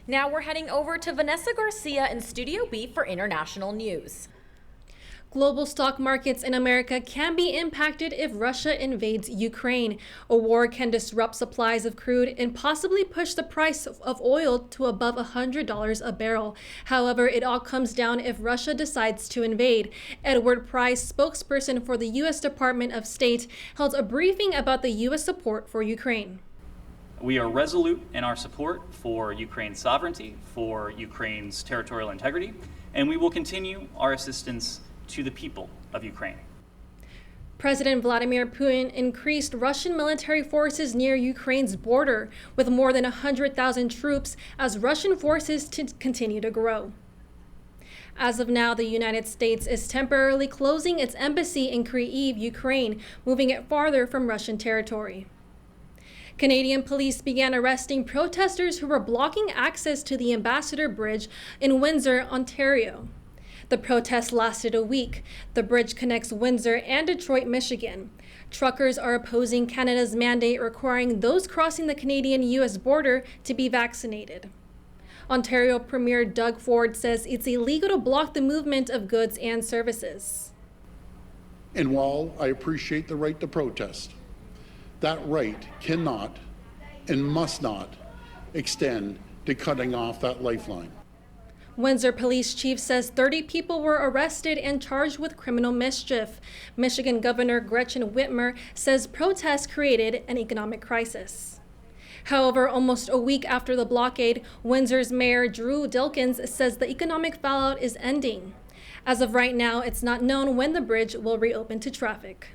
Now we're heading over to Vanessa Garcia in Studio B for international news. Global stock markets in America can be impacted if Russia invades Ukraine. A war can disrupt supplies of crude and possibly push the price of oil to above $100 a barrel. However, it all comes down if Russia decides to invade. Edward Price, spokesperson for the U.S. Department of State, held a briefing about the U.S. support for Ukraine. We are resolute in our support for Ukraine's sovereignty, for Ukraine's territorial integrity, and we will continue our assistance to the people of Ukraine. President Vladimir Putin increased Russian military forces near Ukraine's border with more than 100,000 troops as Russian forces continue to grow. As of now, the United States is temporarily closing its embassy in Kyiv, Ukraine, moving it farther from Russian territory. Canadian police began arresting protesters who were blocking access to the Ambassador Bridge in Windsor, Ontario. The protest lasted a week. The bridge connects Windsor and Detroit, Michigan. Truckers are opposing Canada's mandate requiring those crossing the Canadian-U.S. border to be vaccinated. Ontario Premier Doug Ford says it's illegal to block the movement of goods and services. And while I appreciate the right to protest, that right cannot and must not extend to cutting off that lifeline. Windsor Police Chief says 30 people were arrested and charged with criminal mischief. Michigan Governor Gretchen Whitmer says protests created an economic crisis. However, almost a week after the blockade, Windsor's Mayor Drew Dilkins says the economic fallout is ending. As of right now, it's not known when the bridge will reopen to traffic.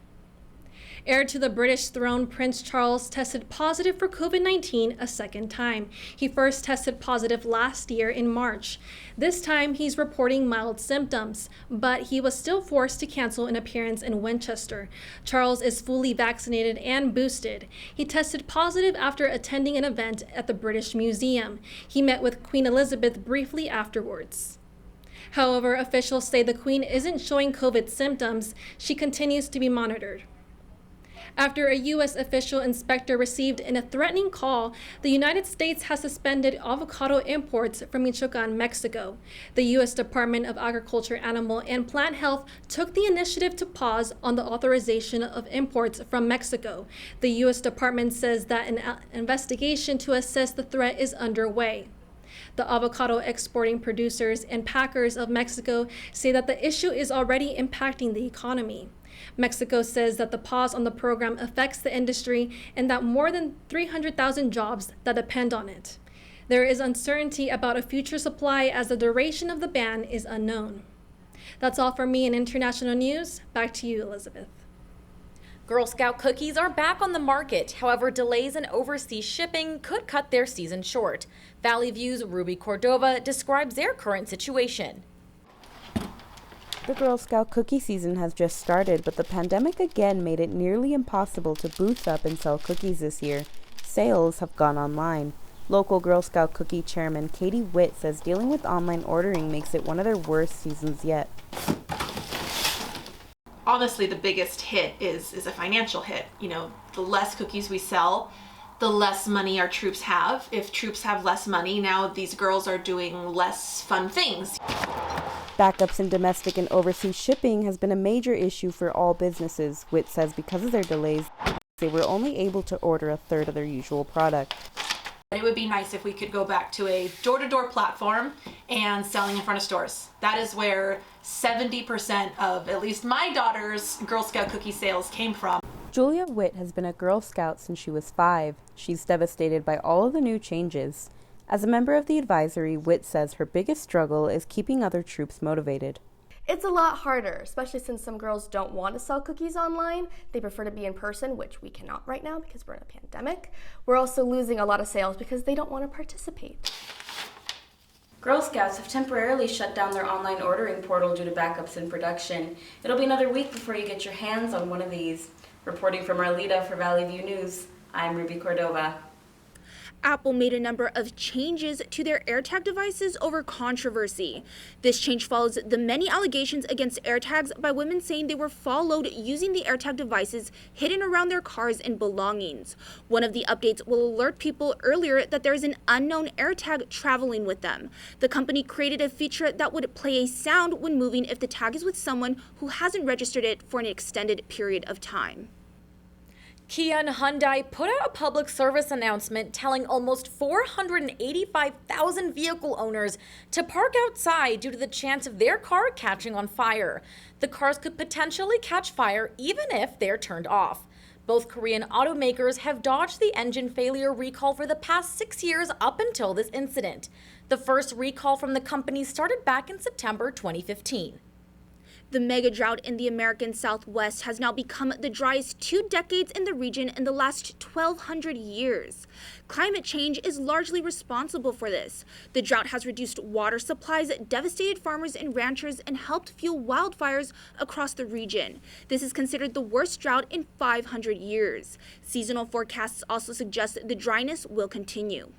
Heir to the British throne, Prince Charles tested positive for COVID-19 a second time. He first tested positive last year in March. This time, he's reporting mild symptoms, but he was still forced to cancel an appearance in Winchester. Charles is fully vaccinated and boosted. He tested positive after attending an event at the British Museum. He met with Queen Elizabeth briefly afterwards. However, officials say the Queen isn't showing COVID symptoms. She continues to be monitored. After a U.S. official inspector received a threatening call, the United States has suspended avocado imports from Michoacan, Mexico. The U.S. Department of Agriculture, Animal, and Plant Health took the initiative to pause on the authorization of imports from Mexico. The U.S. Department says that an investigation to assess the threat is underway. The avocado exporting producers and packers of Mexico say that the issue is already impacting the economy. Mexico says that the pause on the program affects the industry and that more than 300,000 jobs that depend on it. There is uncertainty about a future supply as the duration of the ban is unknown. That's all for me in international news. Back to you, Elizabeth. Girl Scout cookies are back on the market. However, delays in overseas shipping could cut their season short. Valley View's Ruby Cordova describes their current situation. The Girl Scout cookie season has just started, but the pandemic again made it nearly impossible to booth up and sell cookies this year. Sales have gone online. Local Girl Scout cookie chairman Katie Witt says dealing with online ordering makes it one of their worst seasons yet. Honestly, the biggest hit is a financial hit. You know, the less cookies we sell, the less money our troops have. If troops have less money, now these girls are doing less fun things. Backups in domestic and overseas shipping has been a major issue for all businesses. Witt says because of their delays, they were only able to order a third of their usual product. It would be nice if we could go back to a door-to-door platform and selling in front of stores. That is where 70% of at least my daughter's Girl Scout cookie sales came from. Julia Witt has been a Girl Scout since she was 5. She's devastated by all of the new changes. As a member of the advisory, Witt says her biggest struggle is keeping other troops motivated. It's a lot harder, especially since some girls don't want to sell cookies online. They prefer to be in person, which we cannot right now because we're in a pandemic. We're also losing a lot of sales because they don't want to participate. Girl Scouts have temporarily shut down their online ordering portal due to backups in production. It'll be another week before you get your hands on one of these. Reporting from Arleta for Valley View News, I'm Ruby Cordova. Apple made a number of changes to their AirTag devices over controversy. This change follows the many allegations against AirTags by women saying they were followed using the AirTag devices hidden around their cars and belongings. One of the updates will alert people earlier that there is an unknown AirTag traveling with them. The company created a feature that would play a sound when moving if the tag is with someone who hasn't registered it for an extended period of time. Kia and Hyundai put out a public service announcement telling almost 485,000 vehicle owners to park outside due to the chance of their car catching on fire. The cars could potentially catch fire even if they're turned off. Both Korean automakers have dodged the engine failure recall for the past 6 years up until this incident. The first recall from the company started back in September 2015. The mega drought in the American Southwest has now become the driest 2 decades in the region in the last 1,200 years. Climate change is largely responsible for this. The drought has reduced water supplies, devastated farmers and ranchers, and helped fuel wildfires across the region. This is considered the worst drought in 500 years. Seasonal forecasts also suggest the dryness will continue.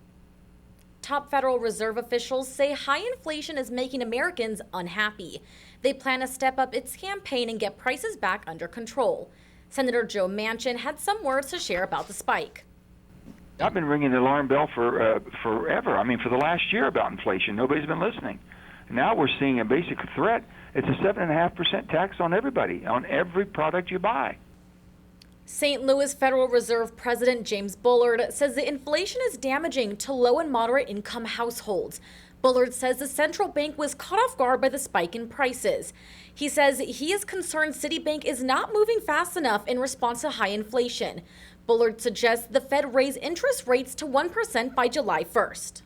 Top Federal Reserve officials say high inflation is making Americans unhappy. They plan to step up its campaign and get prices back under control. Senator Joe Manchin had some words to share about the spike. I've been ringing the alarm bell for forever. I mean, for the last year about inflation. Nobody's been listening. Now we're seeing a basic threat. It's a 7.5% tax on everybody, on every product you buy. St. Louis Federal Reserve President James Bullard says the inflation is damaging to low and moderate income households. Bullard says the central bank was caught off guard by the spike in prices. He says he is concerned Citibank is not moving fast enough in response to high inflation. Bullard suggests the Fed raise interest rates to 1% by July 1st.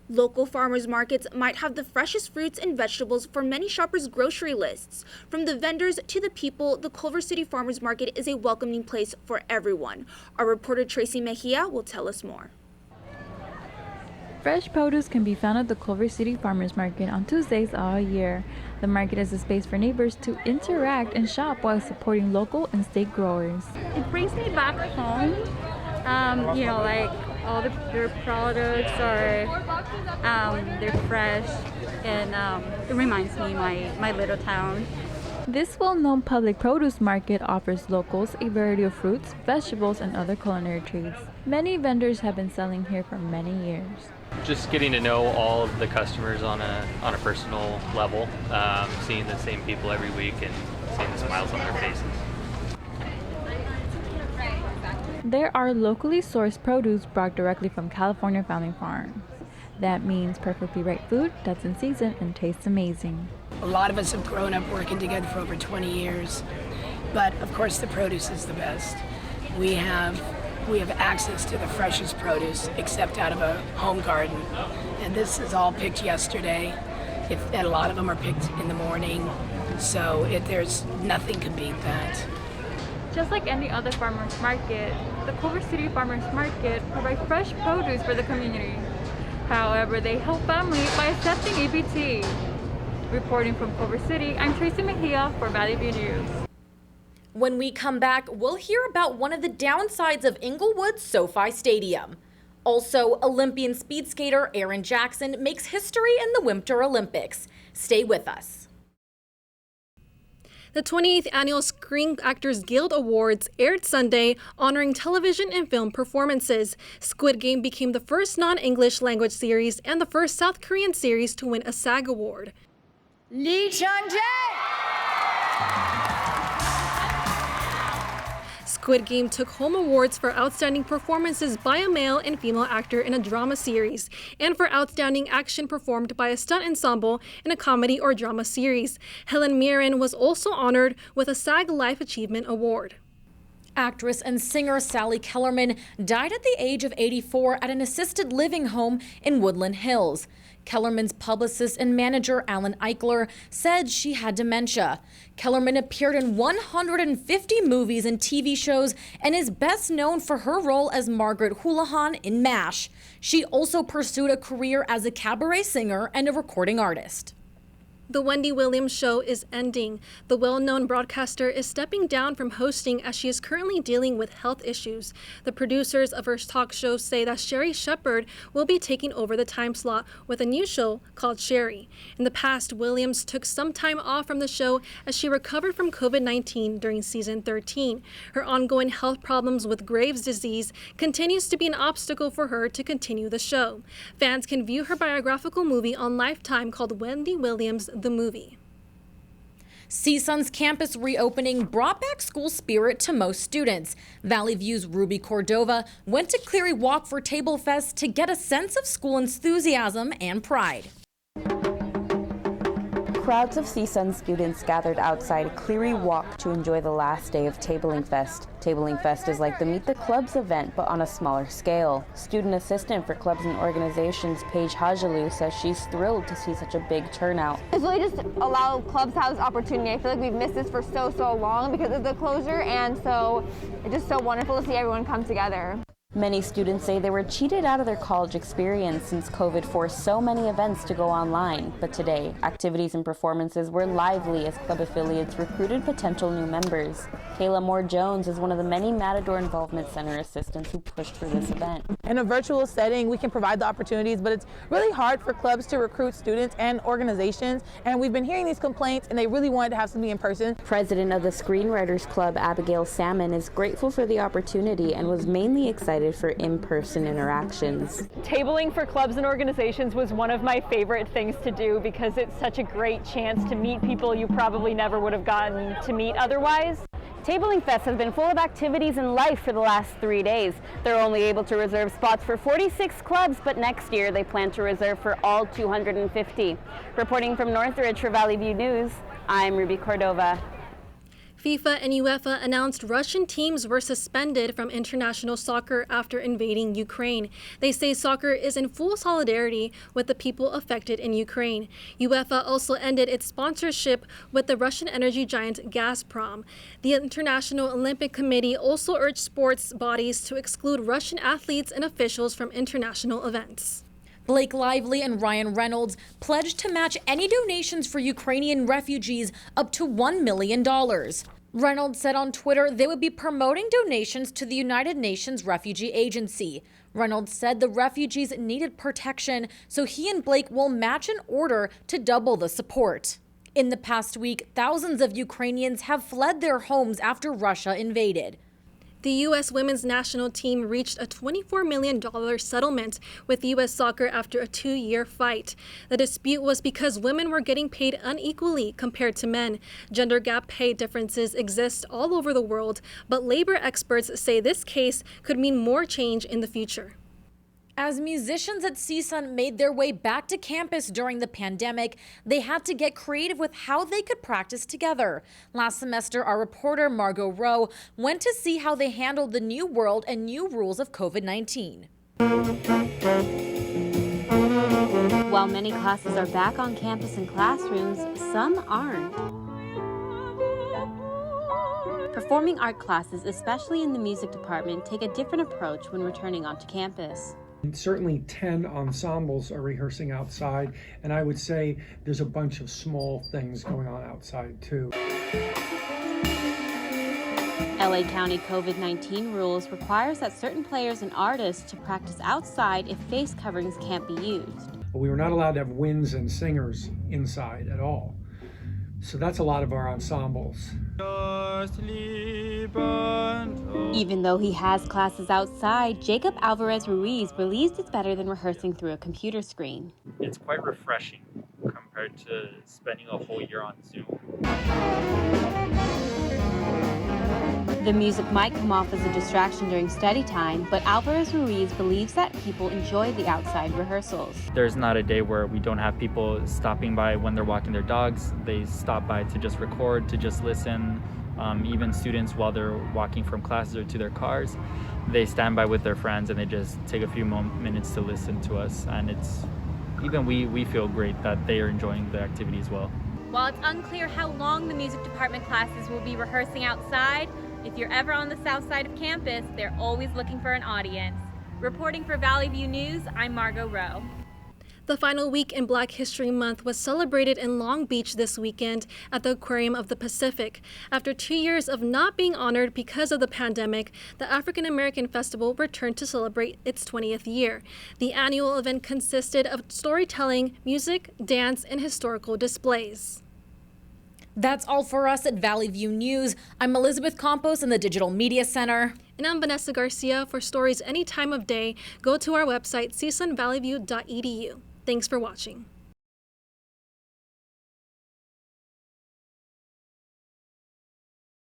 Local farmers markets might have the freshest fruits and vegetables for many shoppers' grocery lists. From the vendors to the people, the Culver City Farmers Market is a welcoming place for everyone. Our reporter Tracy Mejia will tell us more. Fresh produce can be found at the Culver City Farmers Market on Tuesdays all year. The market is a space for neighbors to interact and shop while supporting local and state growers. It brings me back home, like all their products are they're fresh, and it reminds me my little town. This well-known public produce market offers locals a variety of fruits, vegetables, and other culinary treats. Many vendors have been selling here for many years. Just getting to know all of the customers on a personal level, seeing the same people every week and seeing the smiles on their faces. There are locally sourced produce brought directly from California family farms. That means perfectly ripe food that's in season and tastes amazing. A lot of us have grown up working together for over 20 years, but of course the produce is the best. We have access to the freshest produce except out of a home garden, and this is all picked yesterday. And a lot of them are picked in the morning, so there's nothing can beat that. Just like any other farmers market, the Culver City Farmers Market provides fresh produce for the community. However, they help families by accepting EBT. Reporting from Culver City, I'm Tracy Mejia for Valley View News. When we come back, we'll hear about one of the downsides of Inglewood's SoFi Stadium. Also, Olympian speed skater Aaron Jackson makes history in the Winter Olympics. Stay with us. The 28th Annual Screen Actors Guild Awards aired Sunday, honoring television and film performances. Squid Game became the first non-English language series and the first South Korean series to win a SAG award. Lee Chang-jae! Squid Game took home awards for outstanding performances by a male and female actor in a drama series, and for outstanding action performed by a stunt ensemble in a comedy or drama series. Helen Mirren was also honored with a SAG Life Achievement Award. Actress and singer Sally Kellerman died at the age of 84 at an assisted living home in Woodland Hills. Kellerman's publicist and manager, Alan Eichler, said she had dementia. Kellerman appeared in 150 movies and TV shows and is best known for her role as Margaret Houlihan in MASH. She also pursued a career as a cabaret singer and a recording artist. The Wendy Williams Show is ending. The well-known broadcaster is stepping down from hosting as she is currently dealing with health issues. The producers of her talk show say that Sherry Shepherd will be taking over the time slot with a new show called Sherry. In the past, Williams took some time off from the show as she recovered from COVID-19 during season 13. Her ongoing health problems with Graves' disease continues to be an obstacle for her to continue the show. Fans can view her biographical movie on Lifetime called Wendy Williams, the Movie. CSUN's campus reopening brought back school spirit to most students. Valley View's Ruby Cordova went to Cleary Walk for Table Fest to get a sense of school enthusiasm and pride. Crowds of CSUN students gathered outside Cleary Walk to enjoy the last day of Tabling Fest. Tabling Fest is like the Meet the Clubs event, but on a smaller scale. Student assistant for clubs and organizations, Paige Hajalu, says she's thrilled to see such a big turnout. It's really just allow clubs to have this opportunity. I feel like we've missed this for so long because of the closure, and so it's just so wonderful to see everyone come together. Many students say they were cheated out of their college experience since COVID forced so many events to go online. But today, activities and performances were lively as club affiliates recruited potential new members. Kayla Moore-Jones is one of the many Matador Involvement Center assistants who pushed for this event. In a virtual setting, we can provide the opportunities, but it's really hard for clubs to recruit students and organizations. And we've been hearing these complaints, and they really wanted to have something in person. President of the Screenwriters Club, Abigail Salmon, is grateful for the opportunity and was mainly excited for in-person interactions. Tabling for clubs and organizations was one of my favorite things to do because it's such a great chance to meet people you probably never would have gotten to meet otherwise. Tabling Fest has been full of activities and life for the last 3 days. They're only able to reserve spots for 46 clubs, but next year they plan to reserve for all 250. Reporting from Northridge for Valley View News, I'm Ruby Cordova. FIFA and UEFA announced Russian teams were suspended from international soccer after invading Ukraine. They say soccer is in full solidarity with the people affected in Ukraine. UEFA also ended its sponsorship with the Russian energy giant Gazprom. The International Olympic Committee also urged sports bodies to exclude Russian athletes and officials from international events. Blake Lively and Ryan Reynolds pledged to match any donations for Ukrainian refugees up to $1 million. Reynolds said on Twitter they would be promoting donations to the United Nations Refugee Agency. Reynolds said the refugees needed protection, so he and Blake will match an order to double the support. In the past week, thousands of Ukrainians have fled their homes after Russia invaded. The U.S. women's national team reached a $24 million settlement with U.S. Soccer after a 2-year fight. The dispute was because women were getting paid unequally compared to men. Gender gap pay differences exist all over the world, but labor experts say this case could mean more change in the future. As musicians at CSUN made their way back to campus during the pandemic, they had to get creative with how they could practice together. Last semester, our reporter Margot Rowe went to see how they handled the new world and new rules of COVID-19. While many classes are back on campus and classrooms, some aren't. Performing art classes, especially in the music department, take a different approach when returning onto campus. Certainly 10 ensembles are rehearsing outside, and I would say there's a bunch of small things going on outside too. LA County COVID-19 rules requires that certain players and artists to practice outside if face coverings can't be used. We were not allowed to have winds and singers inside at all. So that's a lot of our ensembles. Even though he has classes outside, Jacob Alvarez Ruiz believes it's better than rehearsing through a computer screen. It's quite refreshing compared to spending a whole year on Zoom. The music might come off as a distraction during study time, but Alvarez Ruiz believes that people enjoy the outside rehearsals. There's not a day where we don't have people stopping by when they're walking their dogs. They stop by to just record, to just listen. Even students, while they're walking from classes or to their cars, they stand by with their friends and they just take a few minutes to listen to us. And we feel great that they are enjoying the activity as well. While it's unclear how long the music department classes will be rehearsing outside, if you're ever on the south side of campus, they're always looking for an audience. Reporting for Valley View News, I'm Margot Rowe. The final week in Black History Month was celebrated in Long Beach this weekend at the Aquarium of the Pacific. After 2 years of not being honored because of the pandemic, the African American Festival returned to celebrate its 20th year. The annual event consisted of storytelling, music, dance, and historical displays. That's all for us at Valley View News. I'm Elizabeth Campos in the Digital Media Center. And I'm Vanessa Garcia. For stories any time of day, go to our website, csunvalleyview.edu. Thanks for watching.